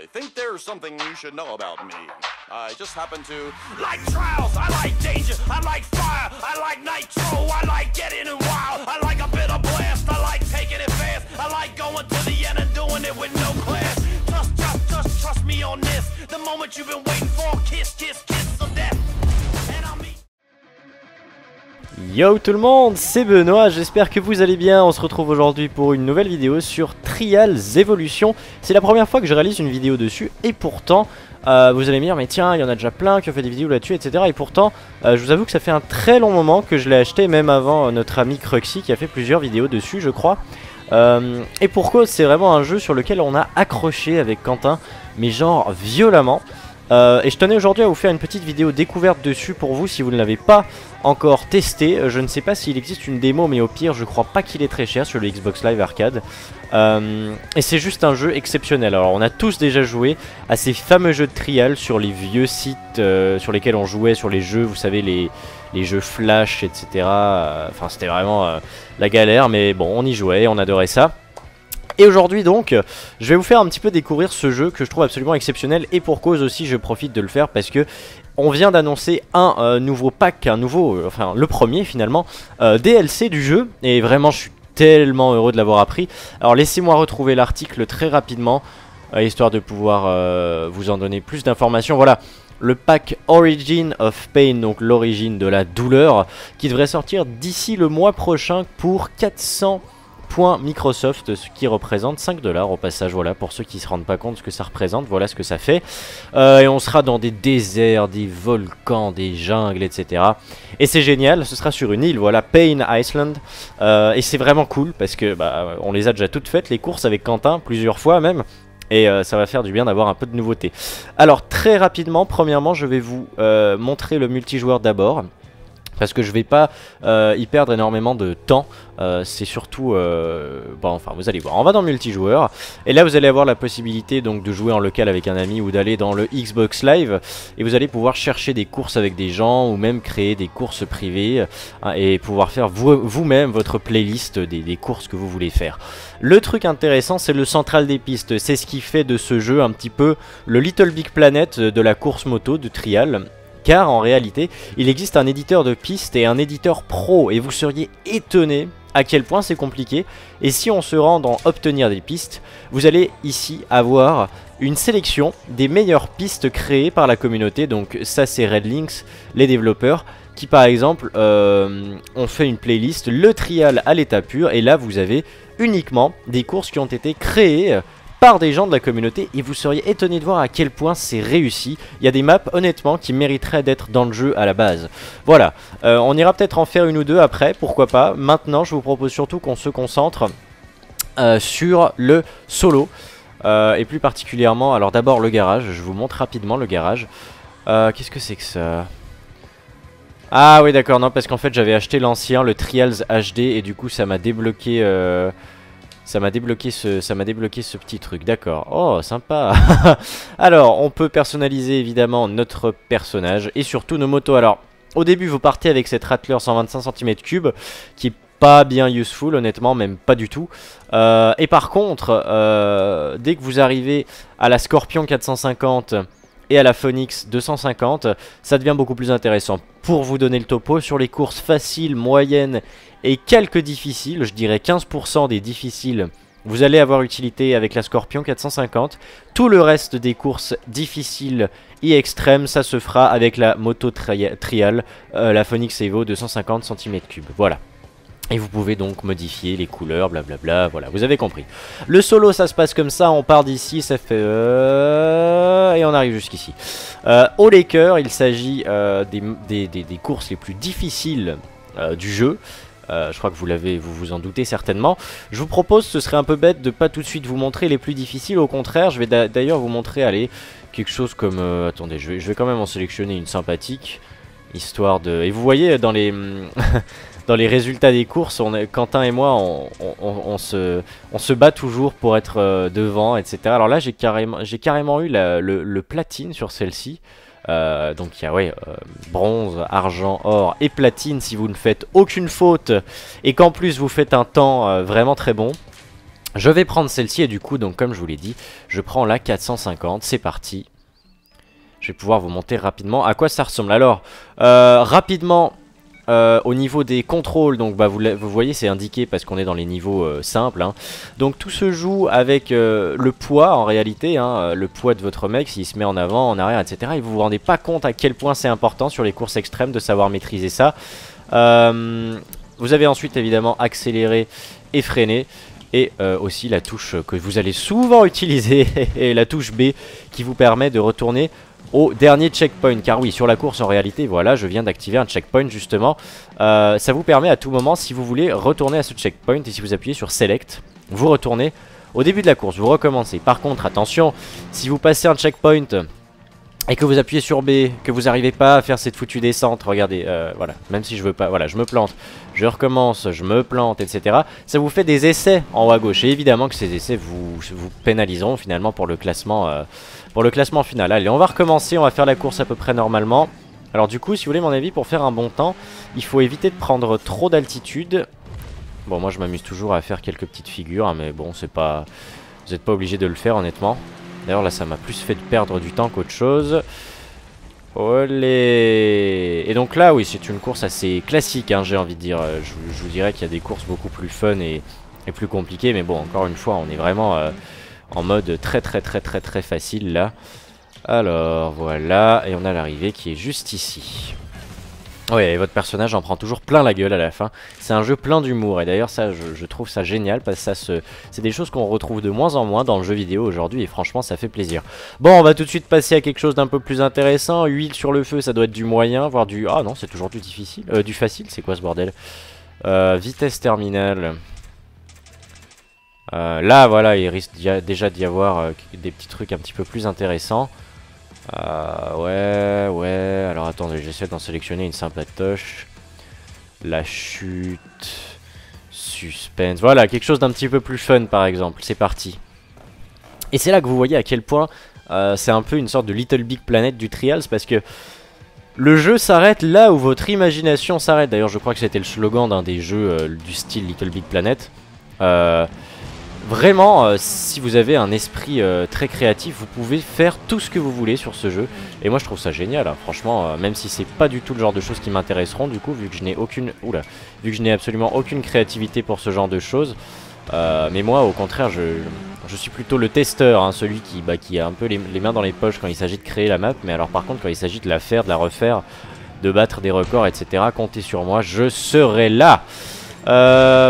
I think there's something you should know about me. I just happen to like trials, I like danger, I like fire, I like nitro, I like getting it wild, I like a bit of blast, I like taking it fast, I like going to the end and doing it with no class. Just trust me on this. The moment you've been waiting for, kiss of death. And I'll meet. Yo tout le monde, c'est Benoît, j'espère que vous allez bien. On se retrouve aujourd'hui pour une nouvelle vidéo sur Trials Evolution. C'est la première fois que je réalise une vidéo dessus et pourtant vous allez me dire mais tiens, il y en a déjà plein qui ont fait des vidéos là-dessus, etc. Et pourtant je vous avoue que ça fait un très long moment que je l'ai acheté, même avant notre ami Cruxy qui a fait plusieurs vidéos dessus je crois. Et pour cause, c'est vraiment un jeu sur lequel on a accroché avec Quentin, mais genre violemment. Et je tenais aujourd'hui à vous faire une petite vidéo découverte dessus pour vous si vous ne l'avez pas encore testé. Je ne sais pas s'il existe une démo, mais au pire je crois pas qu'il est très cher sur le Xbox Live Arcade. Et c'est juste un jeu exceptionnel. Alors on a tous déjà joué à ces fameux jeux de trial sur les vieux sites sur lesquels on jouait sur les jeux, vous savez, les jeux Flash, etc. Enfin c'était vraiment la galère, mais bon on y jouait, on adorait ça. Et aujourd'hui donc, je vais vous faire un petit peu découvrir ce jeu que je trouve absolument exceptionnel. Et pour cause aussi, je profite de le faire parce que on vient d'annoncer un nouveau pack, enfin le premier finalement, DLC du jeu. Et vraiment je suis tellement heureux de l'avoir appris. Alors laissez-moi retrouver l'article très rapidement, histoire de pouvoir vous en donner plus d'informations. Voilà. Le pack Origin of Pain, donc l'origine de la douleur, qui devrait sortir d'ici le mois prochain pour 400 points Microsoft, ce qui représente 5 $ au passage. Voilà, pour ceux qui ne se rendent pas compte ce que ça représente, voilà ce que ça fait. Et on sera dans des déserts, des volcans, des jungles, etc. Et c'est génial, ce sera sur une île, voilà, Pain Island. Et c'est vraiment cool parce que bah, on les a déjà toutes faites, les courses avec Quentin, plusieurs fois même. Et ça va faire du bien d'avoir un peu de nouveauté. Alors très rapidement, premièrement je vais vous montrer le multijoueur d'abord, parce que je vais pas y perdre énormément de temps. C'est surtout bon, enfin vous allez voir, on va dans le multijoueur et là vous allez avoir la possibilité donc de jouer en local avec un ami ou d'aller dans le Xbox Live et vous allez pouvoir chercher des courses avec des gens ou même créer des courses privées et pouvoir faire vous-même votre playlist des courses que vous voulez faire. Le truc intéressant, c'est le central des pistes, c'est ce qui fait de ce jeu un petit peu le Little Big Planet de la course moto de Trial. Car en réalité, il existe un éditeur de pistes et un éditeur pro. Et vous seriez étonné à quel point c'est compliqué. Et si on se rend dans obtenir des pistes, vous allez ici avoir une sélection des meilleures pistes créées par la communauté. Donc ça c'est Redlinks, les développeurs, qui par exemple ont fait une playlist, le trial à l'état pur. Et là vous avez uniquement des courses qui ont été créées par des gens de la communauté et vous seriez étonné de voir à quel point c'est réussi. Il y a des maps honnêtement qui mériteraient d'être dans le jeu à la base. Voilà, on ira peut-être en faire une ou deux après, pourquoi pas. Maintenant je vous propose surtout qu'on se concentre sur le solo et plus particulièrement, alors d'abord le garage, je vous montre rapidement le garage. Qu'est-ce que c'est que ça? Ah oui d'accord, non parce qu'en fait j'avais acheté l'ancien, le Trials HD et du coup ça m'a débloqué... Ça m'a débloqué ce petit truc, d'accord. Oh, sympa. Alors, on peut personnaliser évidemment notre personnage et surtout nos motos. Alors, au début, vous partez avec cette Rattler 125 cm3 qui est pas bien useful, honnêtement, même pas du tout. Et par contre, dès que vous arrivez à la Scorpion 450 et à la Phoenix 250, ça devient beaucoup plus intéressant. Pour vous donner le topo, sur les courses faciles, moyennes et quelques difficiles, je dirais 15% des difficiles, vous allez avoir utilité avec la Scorpion 450. Tout le reste des courses difficiles et extrêmes, ça se fera avec la moto trial, la Phoenix Evo 250 cm3. Voilà. Et vous pouvez donc modifier les couleurs, blablabla, voilà, vous avez compris. Le solo, ça se passe comme ça, on part d'ici, ça fait... et on arrive jusqu'ici. Au Laker, il s'agit des courses les plus difficiles du jeu. Je crois que vous vous en doutez certainement. Je vous propose, ce serait un peu bête de pas tout de suite vous montrer les plus difficiles. Au contraire, je vais d'ailleurs vous montrer, allez, quelque chose comme... attendez, je vais quand même en sélectionner une sympathique, histoire de... Et vous voyez, dans les... dans les résultats des courses, Quentin et moi, on se bat toujours pour être devant, etc. Alors là, j'ai carrément eu le platine sur celle-ci. Donc il y a bronze, argent, or et platine si vous ne faites aucune faute et qu'en plus vous faites un temps vraiment très bon. Je vais prendre celle-ci et du coup, donc comme je vous l'ai dit, je prends la 450, c'est parti. Je vais pouvoir vous montrer rapidement à quoi ça ressemble. Alors, rapidement, au niveau des contrôles, donc bah, vous voyez c'est indiqué parce qu'on est dans les niveaux simples. Hein. Donc tout se joue avec le poids en réalité, hein, le poids de votre mec, s'il se met en avant, en arrière, etc. Et vous vous rendez pas compte à quel point c'est important sur les courses extrêmes de savoir maîtriser ça. Vous avez ensuite évidemment accéléré et freiné. Et aussi la touche que vous allez souvent utiliser, et la touche B qui vous permet de retourner au dernier checkpoint. Car oui, sur la course en réalité, voilà, je viens d'activer un checkpoint justement. Ça vous permet à tout moment, si vous voulez, retourner à ce checkpoint. Et si vous appuyez sur Select, vous retournez au début de la course, vous recommencez. Par contre, attention, si vous passez un checkpoint et que vous appuyez sur B, que vous n'arrivez pas à faire cette foutue descente, regardez, voilà, même si je veux pas, voilà, je me plante, je recommence, je me plante, etc. Ça vous fait des essais en haut à gauche, et évidemment que ces essais vous pénaliseront finalement pour le classement final. Allez, on va recommencer, on va faire la course à peu près normalement. Alors du coup, si vous voulez mon avis, pour faire un bon temps, il faut éviter de prendre trop d'altitude. Bon, moi je m'amuse toujours à faire quelques petites figures, hein, mais bon, c'est pas, vous n'êtes pas obligé de le faire honnêtement. D'ailleurs là ça m'a plus fait perdre du temps qu'autre chose. Olé. Et donc là oui c'est une course assez classique hein, j'ai envie de dire. Je vous dirais qu'il y a des courses beaucoup plus fun et plus compliquées. Mais bon encore une fois on est vraiment en mode très facile là. Alors voilà. Et on a l'arrivée qui est juste ici. Ouais, et votre personnage en prend toujours plein la gueule à la fin. C'est un jeu plein d'humour et d'ailleurs ça je trouve ça génial parce que c'est des choses qu'on retrouve de moins en moins dans le jeu vidéo aujourd'hui et franchement ça fait plaisir. Bon, on va tout de suite passer à quelque chose d'un peu plus intéressant. Huile sur le feu, ça doit être du moyen, voire du... Ah non, c'est toujours du difficile. Du facile, c'est quoi ce bordel? Vitesse terminale. Là voilà, il risque déjà d'y avoir des petits trucs un petit peu plus intéressants. Ouais, alors attendez, j'essaie d'en sélectionner une simple touche. La chute, suspense, voilà, quelque chose d'un petit peu plus fun par exemple, c'est parti. Et c'est là que vous voyez à quel point c'est un peu une sorte de Little Big Planet du Trials, parce que le jeu s'arrête là où votre imagination s'arrête. D'ailleurs je crois que c'était le slogan d'un des jeux du style Little Big Planet. Vraiment, si vous avez un esprit très créatif, vous pouvez faire tout ce que vous voulez sur ce jeu. Et moi je trouve ça génial, hein. Franchement, même si c'est pas du tout le genre de choses qui m'intéresseront, du coup, vu que je n'ai aucune... Oula, vu que je n'ai absolument aucune créativité pour ce genre de choses. Mais moi, au contraire, je suis plutôt le testeur, hein, celui qui a un peu les mains dans les poches quand il s'agit de créer la map. Mais alors par contre, quand il s'agit de la faire, de la refaire, de battre des records, etc., comptez sur moi, je serai là.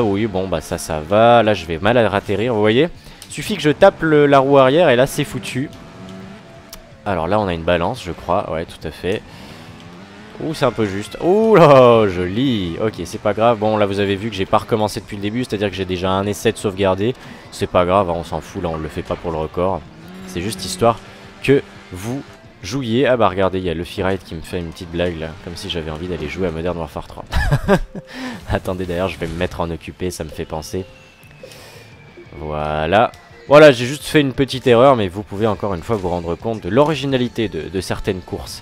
Oui bon bah ça va. Là je vais mal atterrir, vous voyez. Suffit que je tape la roue arrière et là c'est foutu. Alors là on a une balance je crois. Ouais tout à fait. Ouh c'est un peu juste. Ouh là joli. Ok c'est pas grave. Bon là vous avez vu que j'ai pas recommencé depuis le début. C'est à dire que j'ai déjà un essai de sauvegarder. C'est pas grave hein, on s'en fout là, on le fait pas pour le record. C'est juste histoire que vous jouiez. Ah bah regardez, il y a Luffy Ride qui me fait une petite blague là, comme si j'avais envie d'aller jouer à Modern Warfare 3. Attendez d'ailleurs, je vais me mettre en occupé, ça me fait penser. Voilà. Voilà, j'ai juste fait une petite erreur, mais vous pouvez encore une fois vous rendre compte de l'originalité de certaines courses.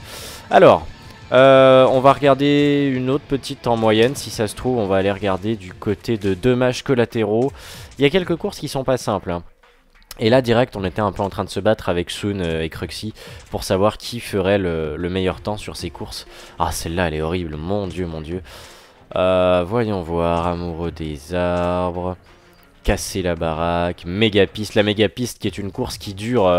Alors, on va regarder une autre petite en moyenne, si ça se trouve, on va aller regarder du côté de dommages collatéraux. Il y a quelques courses qui sont pas simples, hein. Et là direct on était un peu en train de se battre avec Sun et Cruxy pour savoir qui ferait le meilleur temps sur ces courses. Ah celle-là elle est horrible, mon dieu mon dieu. Voyons voir, amoureux des arbres, casser la baraque, méga piste. La méga piste qui est une course qui dure,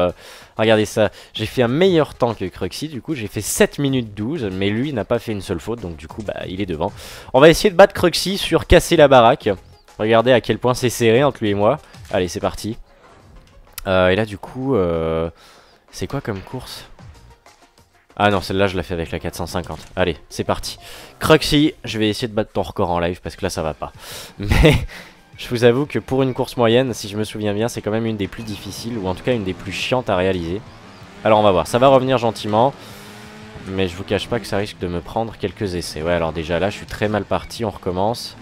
regardez ça, j'ai fait un meilleur temps que Cruxy, du coup j'ai fait 7 minutes 12, mais lui n'a pas fait une seule faute, donc du coup bah il est devant. On va essayer de battre Cruxy sur casser la baraque. Regardez à quel point c'est serré entre lui et moi. Allez c'est parti. Et là du coup c'est quoi comme course? Ah non celle-là je la fais avec la 450. Allez c'est parti. Cruxy, je vais essayer de battre ton record en live parce que là ça va pas. Mais je vous avoue que pour une course moyenne, si je me souviens bien, c'est quand même une des plus difficiles, ou en tout cas une des plus chiantes à réaliser. Alors on va voir, ça va revenir gentiment, mais je vous cache pas que ça risque de me prendre quelques essais. Ouais alors déjà là je suis très mal parti, on recommence.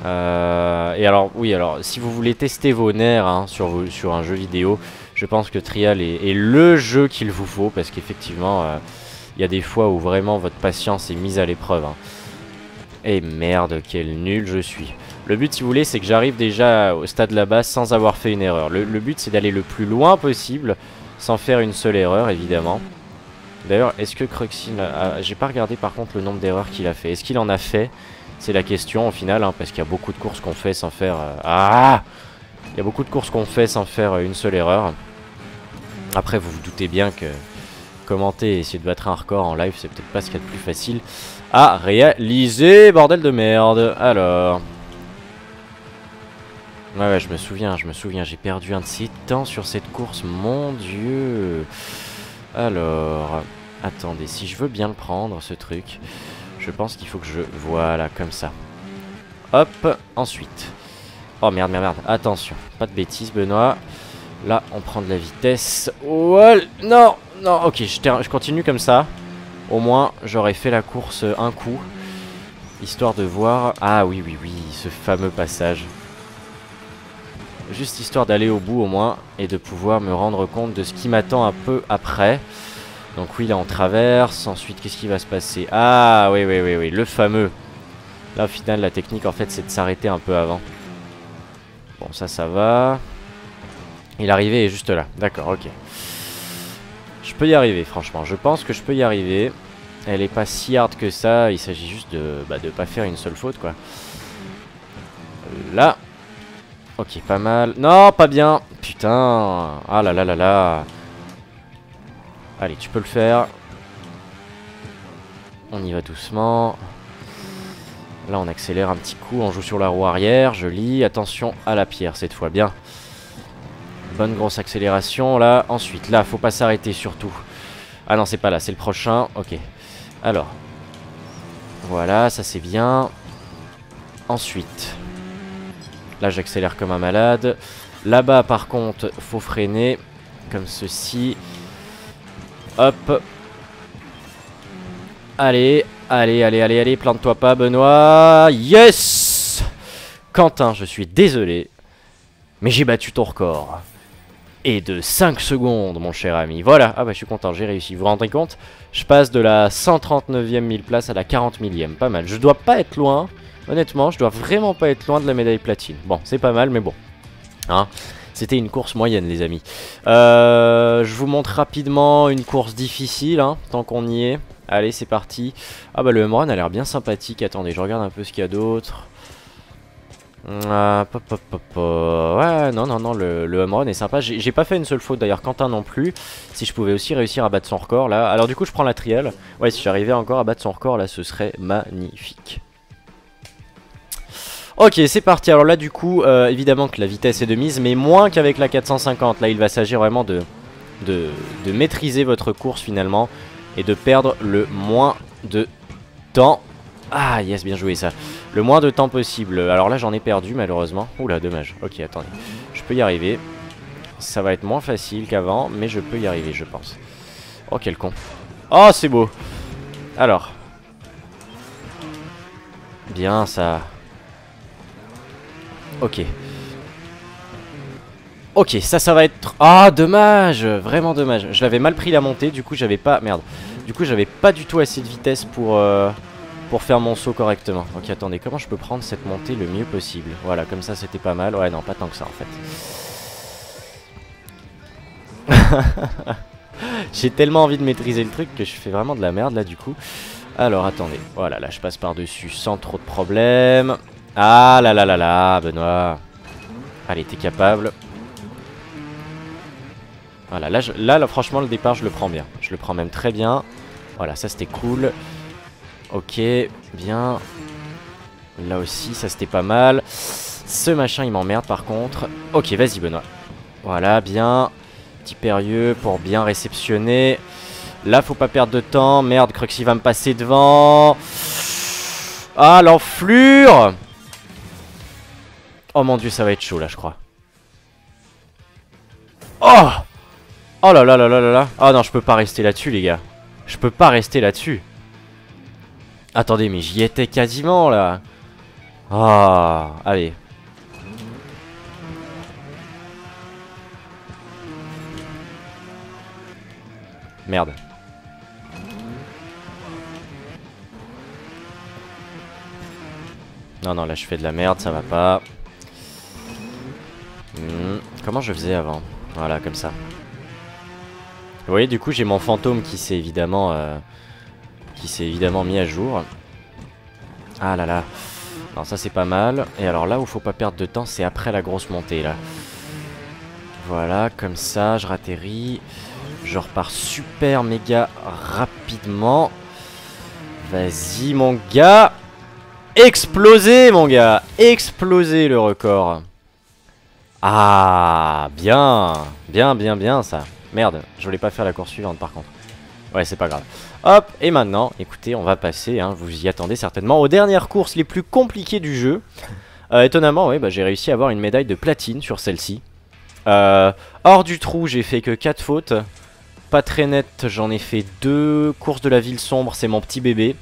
Et alors oui, alors si vous voulez tester vos nerfs hein, sur un jeu vidéo, je pense que Trial est le jeu qu'il vous faut, parce qu'effectivement il y a des fois où vraiment votre patience est mise à l'épreuve hein. Et merde quel nul je suis. Le but, si vous voulez, c'est que j'arrive déjà au stade là-bas sans avoir fait une erreur. Le but, c'est d'aller le plus loin possible sans faire une seule erreur, évidemment. D'ailleurs, est-ce que Cruxy... j'ai pas regardé par contre le nombre d'erreurs qu'il a fait. Est-ce qu'il en a fait? C'est la question au final, hein, parce qu'il y a beaucoup de courses qu'on fait sans faire... Il y a beaucoup de courses qu'on fait sans faire une seule erreur. Après, vous vous doutez bien que commenter et essayer de battre un record en live, c'est peut-être pas ce qu'il y a de plus facile à réaliser, bordel de merde. Alors... Ouais, je me souviens, j'ai perdu un de ces temps sur cette course, mon dieu. Alors, attendez, si je veux bien le prendre, ce truc, je pense qu'il faut que je... Voilà, comme ça. Hop, ensuite. Oh merde, attention, pas de bêtises, Benoît. Là, on prend de la vitesse. Oh, non, ok, je continue comme ça. Au moins, j'aurais fait la course un coup. Histoire de voir... Ah oui, ce fameux passage. Juste histoire d'aller au bout au moins et de pouvoir me rendre compte de ce qui m'attend un peu après. Donc oui, là on traverse. Ensuite, qu'est-ce qui va se passer? Ah oui, le fameux. Là au final, la technique en fait c'est de s'arrêter un peu avant. Bon, ça va. Et l'arrivée est juste là. D'accord, ok. Je peux y arriver, franchement. Je pense que je peux y arriver. Elle est pas si hard que ça. Il s'agit juste de pas faire une seule faute, quoi. Là. Ok, pas mal. Non, pas bien. Putain. Ah là là là là. Allez, tu peux le faire. On y va doucement. Là, on accélère un petit coup. On joue sur la roue arrière. Joli. Attention à la pierre cette fois. Bien. Bonne grosse accélération. Là, ensuite. Là, faut pas s'arrêter surtout. Ah non, c'est pas là. C'est le prochain. Ok. Alors. Voilà, ça c'est bien. Ensuite. Là, j'accélère comme un malade. Là-bas, par contre, faut freiner. Comme ceci. Hop. Allez, plante-toi pas, Benoît. Yes! Quentin, je suis désolé. Mais j'ai battu ton record. Et de 5 secondes, mon cher ami. Voilà. Ah bah, je suis content, j'ai réussi. Vous vous rendez compte? Je passe de la 139e 1000 place à la 40 000e. Pas mal. Je dois pas être loin. Honnêtement, je dois vraiment pas être loin de la médaille platine. Bon, c'est pas mal, mais bon. Hein, c'était une course moyenne, les amis. Je vous montre rapidement une course difficile, hein, tant qu'on y est. Allez, c'est parti. Ah bah, le home run a l'air bien sympathique. Attendez, je regarde un peu ce qu'il y a d'autre. Ouais, non, le home run est sympa. J'ai pas fait une seule faute, d'ailleurs, Quentin non plus. Si je pouvais aussi réussir à battre son record, là. Alors, du coup, je prends la trial. Ouais, si j'arrivais encore à battre son record, là, ce serait magnifique. Ok, c'est parti. Alors là, du coup, évidemment que la vitesse est de mise, mais moins qu'avec la 450. Là, il va s'agir vraiment de maîtriser votre course, finalement, et de perdre le moins de temps. Ah, yes, bien joué, ça. Le moins de temps possible. Alors là, j'en ai perdu, malheureusement. Oula, dommage. Ok, attendez. Je peux y arriver. Ça va être moins facile qu'avant, mais je peux y arriver, je pense. Oh, quel con. Oh, c'est beau. Alors. Bien, ça... Ok. Ok, ça va être... Ah, dommage. Vraiment dommage. Je l'avais mal pris la montée, du coup j'avais pas... Merde. Du coup j'avais pas du tout assez de vitesse pour faire mon saut correctement. Ok, attendez, comment je peux prendre cette montée le mieux possible? Voilà, comme ça c'était pas mal. Ouais, non, pas tant que ça en fait. J'ai tellement envie de maîtriser le truc que je fais vraiment de la merde là du coup. Alors, attendez. Voilà, là je passe par-dessus sans trop de problème. Ah là là là là, Benoît. Allez, t'es capable. Voilà, là, franchement, le départ, je le prends bien. Je le prends même très bien. Voilà, ça, c'était cool. Ok, bien. Là aussi, ça, c'était pas mal. Ce machin, il m'emmerde, par contre. Ok, vas-y, Benoît. Voilà, bien. Petit périlleux pour bien réceptionner. Là, faut pas perdre de temps. Merde, Cruxy va me passer devant. Ah, l'enflure! Oh mon dieu, ça va être chaud là, je crois. Oh! Oh là là là là là là. Oh non, je peux pas rester là-dessus, les gars. Je peux pas rester là-dessus. Attendez, mais j'y étais quasiment là. Ah, allez. Merde. Non, non, là je fais de la merde, ça va pas. Comment je faisais avant? Voilà, comme ça. Vous voyez, du coup, j'ai mon fantôme qui s'est évidemment mis à jour. Ah là là. Non, ça c'est pas mal. Et alors là où faut pas perdre de temps, c'est après la grosse montée, là. Voilà, comme ça, je ratterris. Je repars super méga rapidement. Vas-y, mon gars. Explosé, mon gars. Explosé, le record. Ah, bien. Bien, ça. Merde, je voulais pas faire la course suivante, par contre. Ouais, c'est pas grave. Hop, et maintenant, écoutez, on va passer, hein, vous y attendez certainement, aux dernières courses les plus compliquées du jeu. Étonnamment, ouais, bah, j'ai réussi à avoir une médaille de platine sur celle-ci. Hors du trou, j'ai fait que 4 fautes. Pas très net, j'en ai fait 2. Course de la ville sombre, c'est mon petit bébé.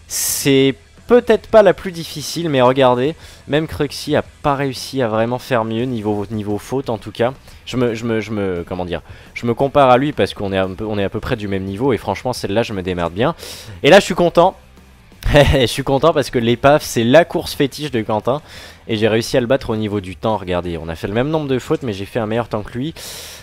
C'est peut-être pas la plus difficile, mais regardez, même Cruxy a pas réussi à vraiment faire mieux niveau faute en tout cas. Comment dire, je me compare à lui parce qu'on est à peu près du même niveau et franchement celle-là je me démerde bien. Et là je suis content. Je suis content parce que l'épave c'est la course fétiche de Quentin et j'ai réussi à le battre au niveau du temps. Regardez, on a fait le même nombre de fautes mais j'ai fait un meilleur temps que lui.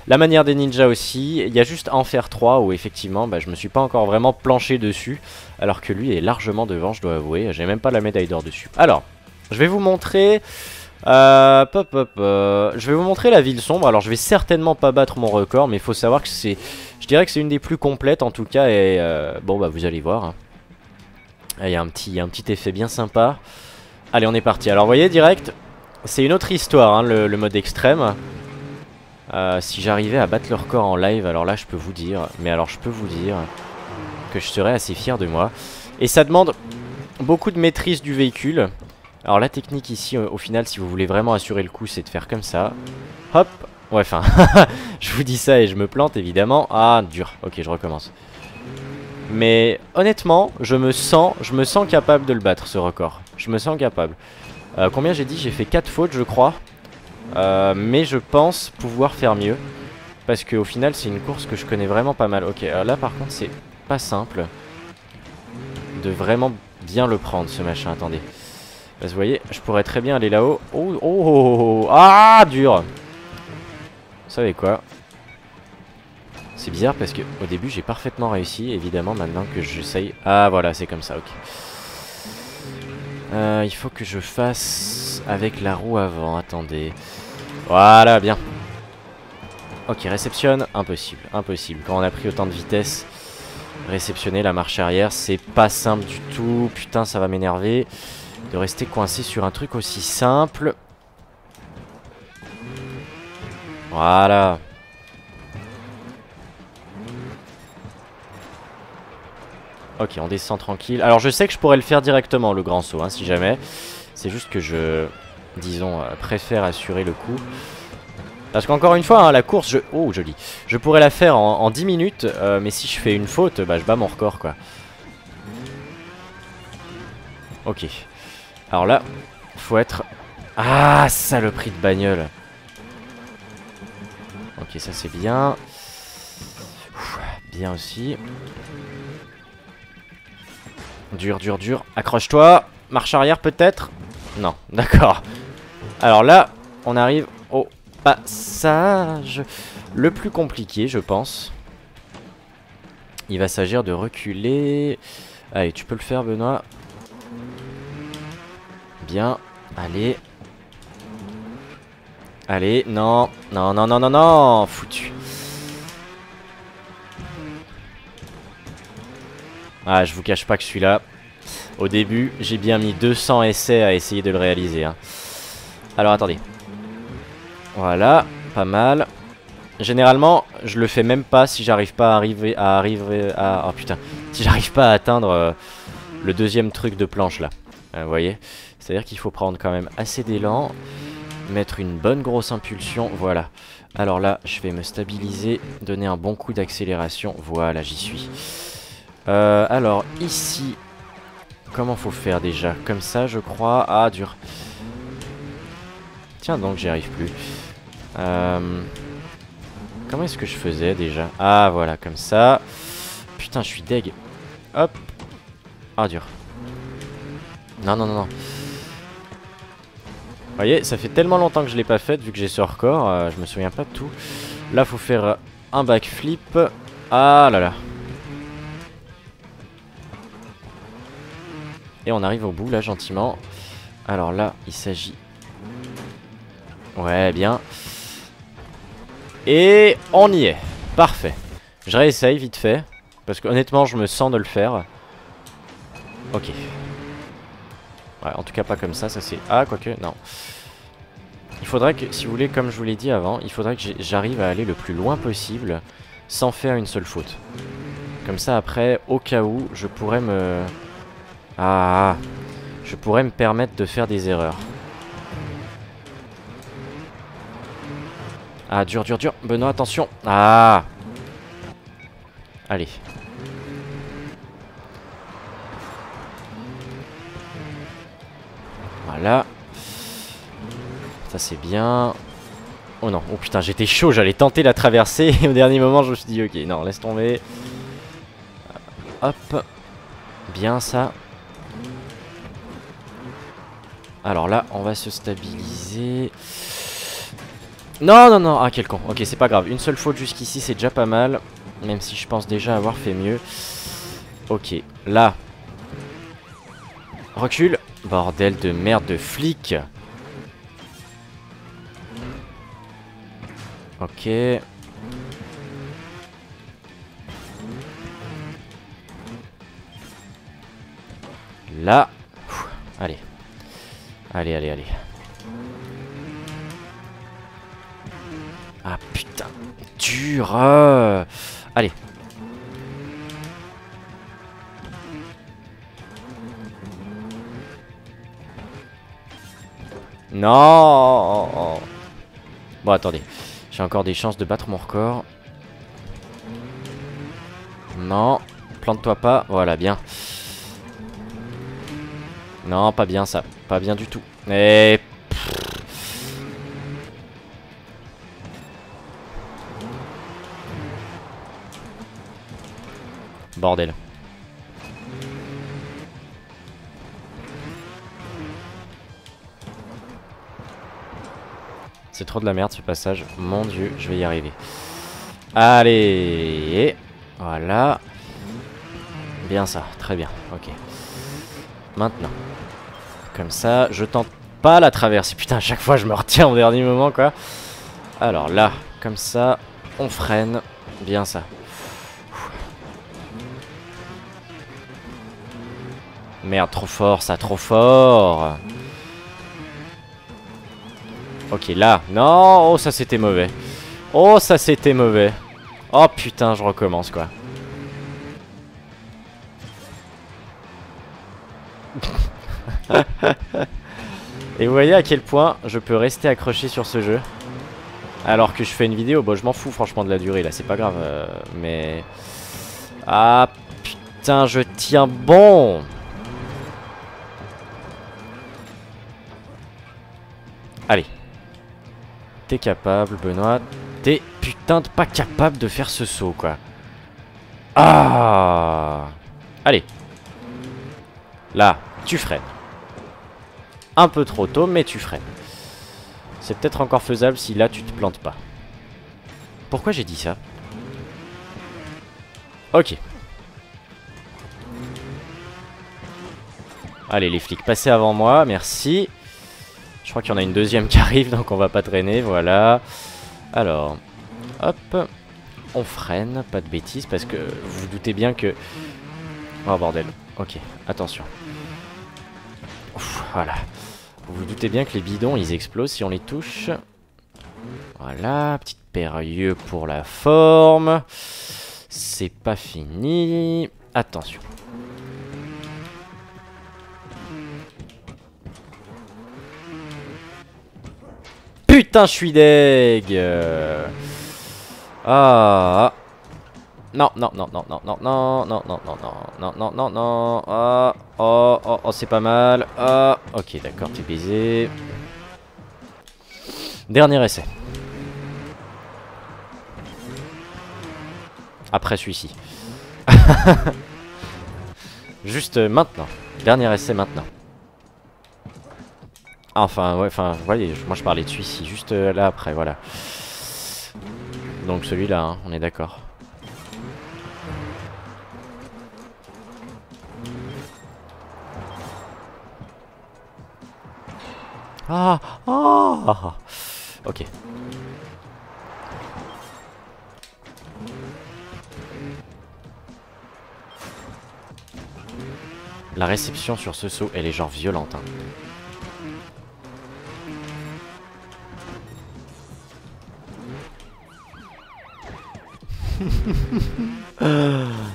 La manière des ninjas aussi, il y a juste à en faire 3 où effectivement bah, je me suis pas encore vraiment planché dessus alors que lui est largement devant, je dois avouer. J'ai même pas la médaille d'or dessus. Alors, je vais vous montrer... je vais vous montrer la ville sombre. Alors je vais certainement pas battre mon record, mais il faut savoir que c'est... Je dirais que c'est une des plus complètes en tout cas et bon bah vous allez voir hein. Il y a un petit effet bien sympa. Allez, on est parti. Alors vous voyez direct, c'est une autre histoire hein, le mode extrême. Si j'arrivais à battre le record en live, alors là je peux vous dire, que je serais assez fier de moi. Et ça demande beaucoup de maîtrise du véhicule. Alors la technique ici au final si vous voulez vraiment assurer le coup c'est de faire comme ça. Hop. Ouais enfin je vous dis ça et je me plante évidemment. Ah dur. Ok je recommence. Mais honnêtement je me sens capable de le battre ce record. Je me sens capable. Combien j'ai dit? J'ai fait 4 fautes je crois. Mais je pense pouvoir faire mieux. Parce qu'au final c'est une course que je connais vraiment pas mal. Ok là par contre c'est pas simple de vraiment bien le prendre ce machin. Attendez. Vous voyez, je pourrais très bien aller là-haut. Oh, ah, dur. Vous savez quoi? C'est bizarre parce que au début j'ai parfaitement réussi. Évidemment, maintenant que j'essaye. Ah, voilà, c'est comme ça, ok. Il faut que je fasse avec la roue avant. Attendez. Voilà, bien. Ok, réceptionne. Impossible, impossible. Quand on a pris autant de vitesse, réceptionner la marche arrière, c'est pas simple du tout. Putain, ça va m'énerver de rester coincé sur un truc aussi simple. Voilà. Ok, on descend tranquille. Alors je sais que je pourrais le faire directement le grand saut hein, si jamais. C'est juste que je, disons, préfère assurer le coup. Parce qu'encore une fois, hein, la course, oh joli. Je pourrais la faire en 10 minutes. Mais si je fais une faute, bah, je bats mon record quoi. Ok. Alors là, faut être... Ah, saloperie de bagnole. Ok, ça c'est bien. Bien aussi. Dur, dur, dur. Accroche-toi. Marche arrière peut-être? Non, d'accord. Alors là, on arrive au passage le plus compliqué, je pense. Il va s'agir de reculer. Allez, tu peux le faire, Benoît. Bien, allez. Allez, non. Non, non, non, non, non. Foutu. Ah, je vous cache pas que celui-là, au début, j'ai bien mis 200 essais à essayer de le réaliser. Hein. Alors, attendez. Voilà, pas mal. Généralement, je le fais même pas si j'arrive pas à oh putain, si j'arrive pas à atteindre le deuxième truc de planche là. Vous voyez? C'est-à-dire qu'il faut prendre quand même assez d'élan, mettre une bonne grosse impulsion, voilà. Alors là, je vais me stabiliser, donner un bon coup d'accélération, voilà, j'y suis. Alors, ici, comment faut faire déjà? Comme ça, je crois. Ah, dur. Tiens donc, j'y arrive plus. Comment est-ce que je faisais déjà? Ah, voilà, comme ça. Putain, je suis deg. Hop. Ah, dur. Non, non, non, non. voyez, ça fait tellement longtemps que je l'ai pas faite, vu que j'ai ce record, je me souviens pas de tout. Là, faut faire un backflip. Ah là là. Et on arrive au bout, là, gentiment. Alors là, il s'agit... Ouais, bien. Et on y est. Parfait. Je réessaye vite fait. Parce que honnêtement, je me sens de le faire. Ok. Ouais, en tout cas pas comme ça, ça c'est... Ah, quoique, non. Il faudrait que, si vous voulez, comme je vous l'ai dit avant, il faudrait que j'arrive à aller le plus loin possible sans faire une seule faute. Comme ça, après, au cas où, je pourrais me... Ah, je pourrais me permettre de faire des erreurs. Ah, dur, dur, dur. Benoît, attention. Ah. Allez. Voilà. Ça c'est bien. Oh non, oh putain, j'étais chaud, j'allais tenter la traversée et au dernier moment je me suis dit ok, non, laisse tomber. Hop. Bien ça. Alors là, on va se stabiliser. Non, non, non, ah quel con. Ok, c'est pas grave, une seule faute jusqu'ici c'est déjà pas mal. Même si je pense déjà avoir fait mieux. Ok, là. Recule. Bordel de merde de flic. Ok. Là. Allez. Allez, allez, allez. Ah putain. Dur. Allez. Non. Bon, attendez. J'ai encore des chances de battre mon record. Non. Plante-toi pas. Voilà, bien. Non, pas bien ça. Pas bien du tout. Et... Bordel. C'est trop de la merde ce passage. Mon dieu, je vais y arriver. Allez. Voilà. Bien ça, très bien. Ok. Maintenant. Comme ça, je tente pas la traversée. Putain, à chaque fois je me retiens au dernier moment quoi. Alors là, comme ça, on freine. Bien ça. Merde, trop fort ça, trop fort. Ok, là. Non, oh ça c'était mauvais. Oh ça c'était mauvais. Oh putain, je recommence quoi. Et vous voyez à quel point je peux rester accroché sur ce jeu. Alors que je fais une vidéo, bon je m'en fous franchement de la durée là, c'est pas grave. Mais... Ah putain, je tiens bon. Allez. T'es capable, Benoît. T'es putain de pas capable de faire ce saut, quoi. Ah. Allez. Là, tu freines. Un peu trop tôt, mais tu freines. C'est peut-être encore faisable si là, tu te plantes pas. Pourquoi j'ai dit ça? Ok. Allez, les flics, passez avant moi, merci. Je crois qu'il y en a une deuxième qui arrive, donc on va pas traîner, voilà. Alors, hop. On freine, pas de bêtises, parce que vous vous doutez bien que... Oh bordel, ok, attention. Ouf, voilà. Vous vous doutez bien que les bidons, ils explosent si on les touche. Voilà, petite périlleuse pour la forme. C'est pas fini. Attention. Putain, je suis deg. Ah. Non, non, non, non, non, non, non, non, non, non, non, non, non, non. Ah. Oh, oh, oh, c'est pas mal. Ah. Ok, d'accord, t'es baisé. Dernier essai. Après celui-ci. Juste maintenant. Dernier essai maintenant. Enfin, ouais, enfin, vous voyez, moi je parlais de celui-ci, juste là après, voilà. Donc celui-là, hein, on est d'accord. Ah, ah, ah. Ok. La réception sur ce saut, elle est genre violente, hein.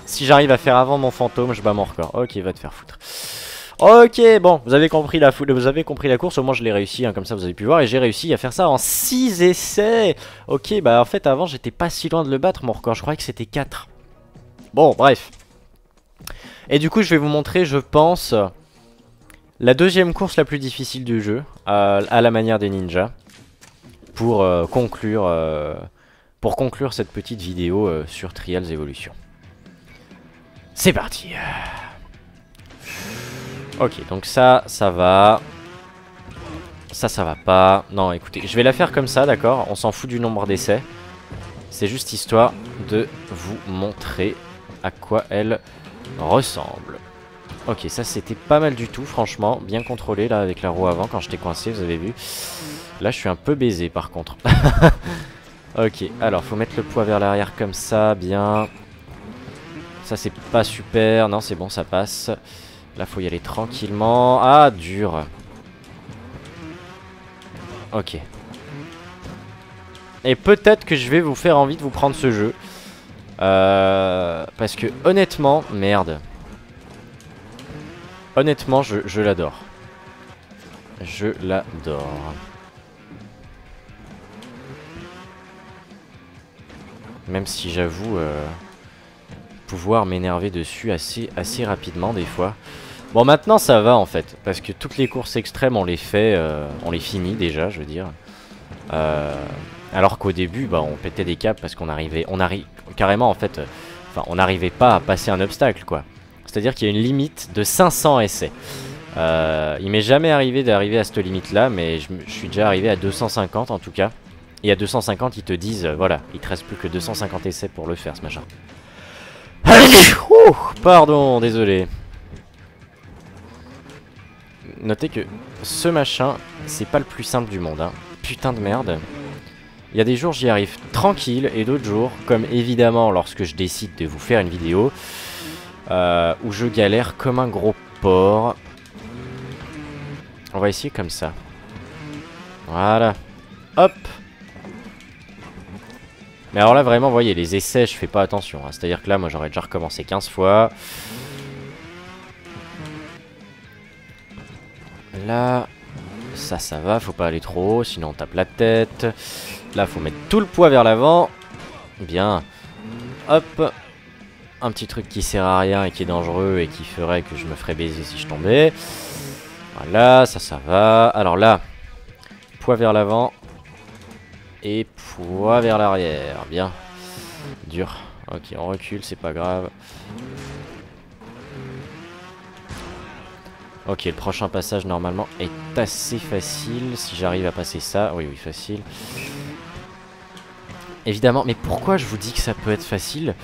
Si j'arrive à faire avant mon fantôme, je bats mon record. Ok, va te faire foutre. Ok, bon, vous avez compris la course, au moins je l'ai réussi, hein, comme ça vous avez pu voir, et j'ai réussi à faire ça en 6 essais. Ok, bah en fait avant j'étais pas si loin de le battre mon record, je croyais que c'était 4. Bon, bref. Et du coup je vais vous montrer, je pense, la deuxième course la plus difficile du jeu, à la manière des ninjas, pour conclure cette petite vidéo sur Trials Evolution. C'est parti. Ok, donc ça va. Ça va pas. Non, écoutez, je vais la faire comme ça, d'accord? On s'en fout du nombre d'essais. C'est juste histoire de vous montrer à quoi elle ressemble. Ok, ça c'était pas mal du tout, franchement. Bien contrôlé là avec la roue avant quand j'étais coincé, vous avez vu. Là, je suis un peu baisé par contre. Ok, alors faut mettre le poids vers l'arrière comme ça, bien. Ça c'est pas super, non c'est bon, ça passe. Là faut y aller tranquillement. Ah, dur. Ok. Et peut-être que je vais vous faire envie de vous prendre ce jeu. Parce que honnêtement, merde. Honnêtement, je l'adore. Je l'adore. Même si j'avoue pouvoir m'énerver dessus assez rapidement des fois. Bon, maintenant ça va en fait, parce que toutes les courses extrêmes on les fait, on les finit déjà, je veux dire. Alors qu'au début, bah, on pétait des câbles parce qu'on arrivait, carrément en fait, enfin on n'arrivait pas à passer un obstacle quoi. C'est-à-dire qu'il y a une limite de 500 essais. Il m'est jamais arrivé d'arriver à cette limite là, mais je suis déjà arrivé à 250 en tout cas. Et à 250 ils te disent, voilà, il te reste plus que 250 essais pour le faire ce machin. Pardon, désolé. Notez que ce machin, c'est pas le plus simple du monde, hein. Putain de merde. Il y a des jours j'y arrive tranquille et d'autres jours, comme évidemment lorsque je décide de vous faire une vidéo, où je galère comme un gros porc. On va essayer comme ça. Voilà. Hop. Mais alors là vraiment, vous voyez, les essais, je fais pas attention, hein. C'est-à-dire que là, moi j'aurais déjà recommencé 15 fois. Là, ça va, faut pas aller trop haut, sinon on tape la tête. Là, faut mettre tout le poids vers l'avant. Bien. Hop. Un petit truc qui sert à rien et qui est dangereux et qui ferait que je me ferais baiser si je tombais. Voilà, ça va. Alors là, poids vers l'avant. Et poids vers l'arrière. Bien. Dur. Ok, on recule, c'est pas grave. Ok, le prochain passage normalement est assez facile. Si j'arrive à passer ça. Oui, facile. Évidemment, mais pourquoi je vous dis que ça peut être facile?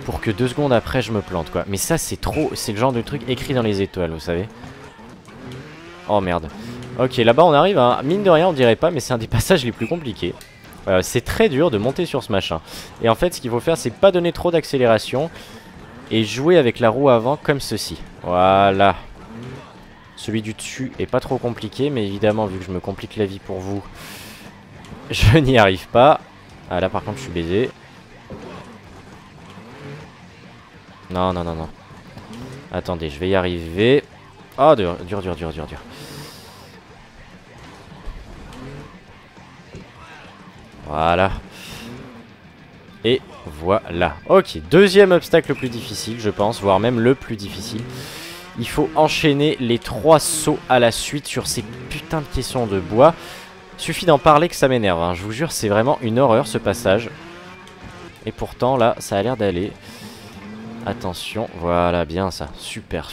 Pour que 2 secondes après je me plante quoi. Mais ça c'est trop, c'est le genre de truc écrit dans les étoiles, vous savez. Oh merde. Ok, là-bas on arrive à, mine de rien on dirait pas, mais c'est un des passages les plus compliqués. C'est très dur de monter sur ce machin. Et en fait ce qu'il faut faire c'est pas donner trop d'accélération et jouer avec la roue avant comme ceci. Voilà. Celui du dessus est pas trop compliqué, mais évidemment vu que je me complique la vie pour vous, je n'y arrive pas. Ah là par contre je suis baisé. Non. Attendez, je vais y arriver. Oh, dur. Voilà. Et voilà. Ok, deuxième obstacle le plus difficile, je pense, voire même le plus difficile. Il faut enchaîner les 3 sauts à la suite sur ces putains de caissons de bois. Suffit d'en parler que ça m'énerve, hein. Je vous jure, c'est vraiment une horreur ce passage. Et pourtant, là, ça a l'air d'aller. Attention, voilà, bien ça. Super.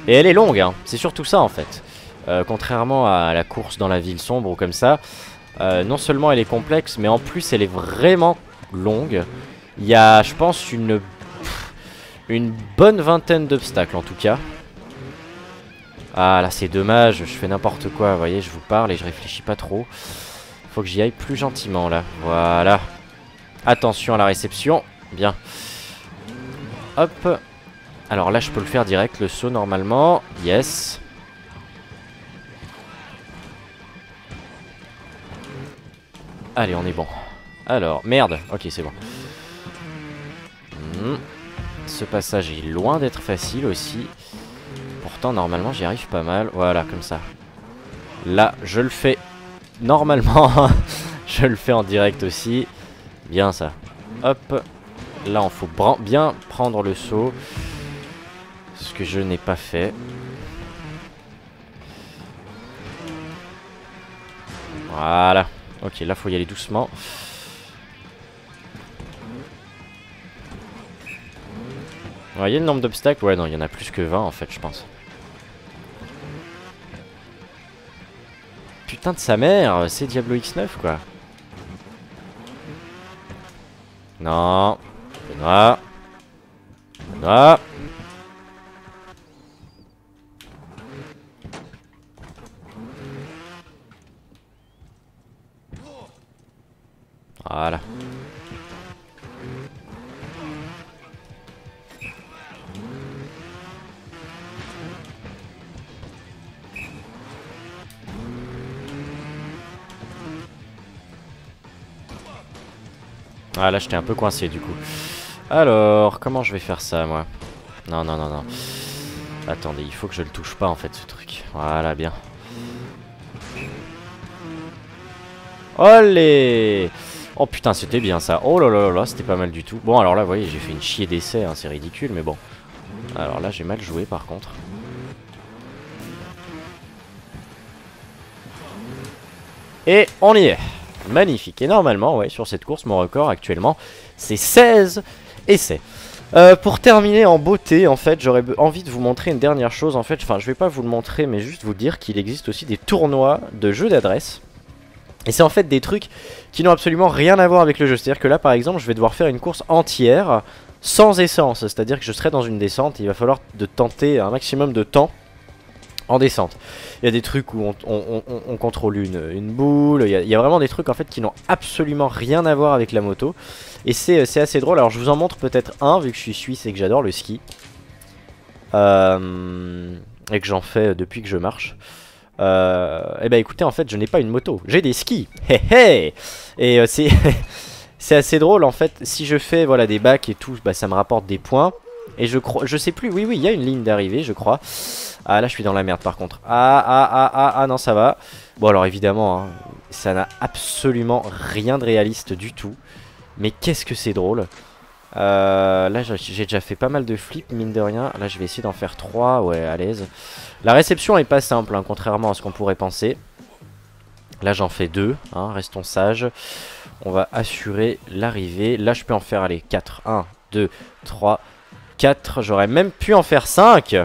Et elle est longue, hein. C'est surtout ça, en fait. Contrairement à la course dans la ville sombre ou comme ça, non seulement elle est complexe, mais en plus elle est vraiment longue. Il y a, je pense, une bonne vingtaine d'obstacles en tout cas. Ah là c'est dommage, je fais n'importe quoi, vous voyez, je vous parle et je réfléchis pas trop. Faut que j'y aille plus gentiment là, voilà. Attention à la réception, bien. Hop. Alors là je peux le faire direct, le saut normalement, yes. Allez, on est bon. Alors, merde, ok c'est bon. Ce passage est loin d'être facile aussi. Pourtant normalement j'y arrive pas mal. Voilà, comme ça. Là je le fais normalement. Je le fais en direct aussi. Bien ça. Hop. Là il faut bien prendre le saut. Ce que je n'ai pas fait. Voilà. Ok, là faut y aller doucement. Vous voyez le nombre d'obstacles? Ouais, non, il y en a plus que 20 en fait, je pense. Putain de sa mère, c'est Diablo X9 quoi. Non. Benoît. Benoît. Voilà. Ah là j'étais un peu coincé du coup. Alors comment je vais faire ça moi? Non non non non. Attendez, il faut que je le touche pas en fait ce truc. Voilà bien. Olé! Oh putain c'était bien ça. Oh là là là, c'était pas mal du tout. Bon alors là vous voyez j'ai fait une chier d'essai hein, c'est ridicule mais bon. Alors là j'ai mal joué par contre. Et on y est. Magnifique. Et normalement, ouais, sur cette course, mon record actuellement, c'est 16 essais. Pour terminer en beauté, en fait, j'aurais envie de vous montrer une dernière chose. En fait, enfin, je vais pas vous le montrer, mais juste vous dire qu'il existe aussi des tournois de jeux d'adresse. Et c'est en fait des trucs qui n'ont absolument rien à voir avec le jeu. C'est-à-dire que là, par exemple, je vais devoir faire une course entière sans essence. C'est-à-dire que je serai dans une descente et il va falloir tenter un maximum de temps en descente. Il y a des trucs où on contrôle une boule. Il y a vraiment des trucs en fait qui n'ont absolument rien à voir avec la moto. Et c'est assez drôle. Alors je vous en montre peut-être un vu que je suis suisse et que j'adore le ski. Et que j'en fais depuis que je marche. Et bah écoutez en fait je n'ai pas une moto. J'ai des skis. Hé hé. Et c'est c'est assez drôle en fait. Si je fais voilà des bacs et tout, bah, ça me rapporte des points. Et je sais plus, oui, il y a une ligne d'arrivée, je crois. Ah, là, je suis dans la merde, par contre. Ah, non, ça va. Bon, alors, évidemment, hein, ça n'a absolument rien de réaliste du tout. Mais qu'est-ce que c'est drôle. Là, j'ai déjà fait pas mal de flips, mine de rien. Là, je vais essayer d'en faire 3, ouais, à l'aise. La réception est pas simple, hein, contrairement à ce qu'on pourrait penser. Là, j'en fais 2, hein, restons sages. On va assurer l'arrivée. Là, je peux en faire, allez, 4. 1, 2, 3... 4, j'aurais même pu en faire 5.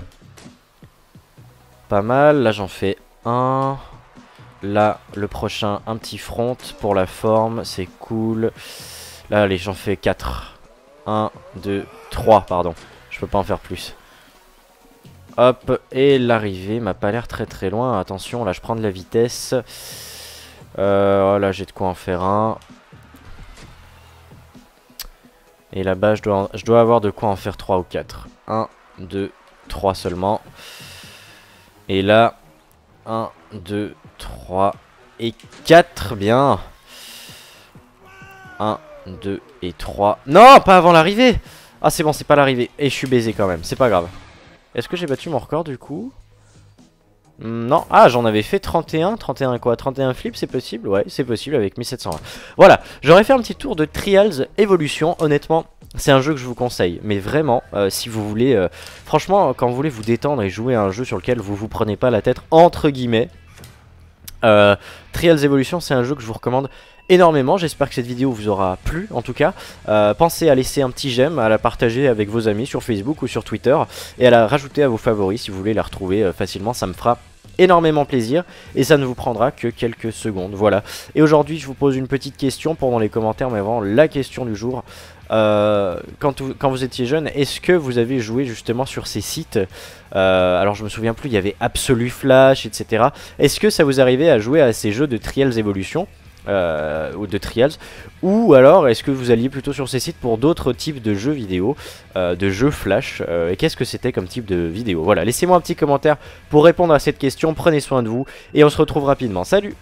Pas mal, là j'en fais 1. Là le prochain un petit front pour la forme, c'est cool. Là allez j'en fais 4. 1, 2, 3 pardon. Je peux pas en faire plus. Hop, et l'arrivée m'a pas l'air très loin. Attention, là je prends de la vitesse. Là j'ai de quoi en faire un. Et là-bas, je dois avoir de quoi en faire 3 ou 4. 1, 2, 3 seulement. Et là, 1, 2, 3 et 4. Bien. 1, 2 et 3. Non, pas avant l'arrivée. Ah, c'est bon, c'est pas l'arrivée. Et je suis baisé quand même, c'est pas grave. Est-ce que j'ai battu mon record du coup? Non, ah j'en avais fait 31, 31 quoi, 31 flips c'est possible? Ouais c'est possible avec 1720. Voilà, j'aurais fait un petit tour de Trials Evolution, honnêtement c'est un jeu que je vous conseille, mais vraiment si vous voulez, franchement quand vous voulez vous détendre et jouer à un jeu sur lequel vous prenez pas la tête entre guillemets, Trials Evolution c'est un jeu que je vous recommande énormément. J'espère que cette vidéo vous aura plu en tout cas. Pensez à laisser un petit j'aime, à la partager avec vos amis sur Facebook ou sur Twitter et à la rajouter à vos favoris si vous voulez la retrouver facilement, ça me fera énormément plaisir et ça ne vous prendra que quelques secondes. Voilà. Et aujourd'hui je vous pose une petite question pendant les commentaires, mais avant la question du jour. Quand vous étiez jeune, est-ce que vous avez joué justement sur ces sites alors je me souviens plus, il y avait Absolu Flash, etc. Est-ce que ça vous arrivait à jouer à ces jeux de Trials Evolution ou de Trials, ou alors est-ce que vous alliez plutôt sur ces sites pour d'autres types de jeux vidéo, de jeux flash, et qu'est-ce que c'était comme type de vidéo? Voilà, laissez-moi un petit commentaire pour répondre à cette question, prenez soin de vous et on se retrouve rapidement, salut!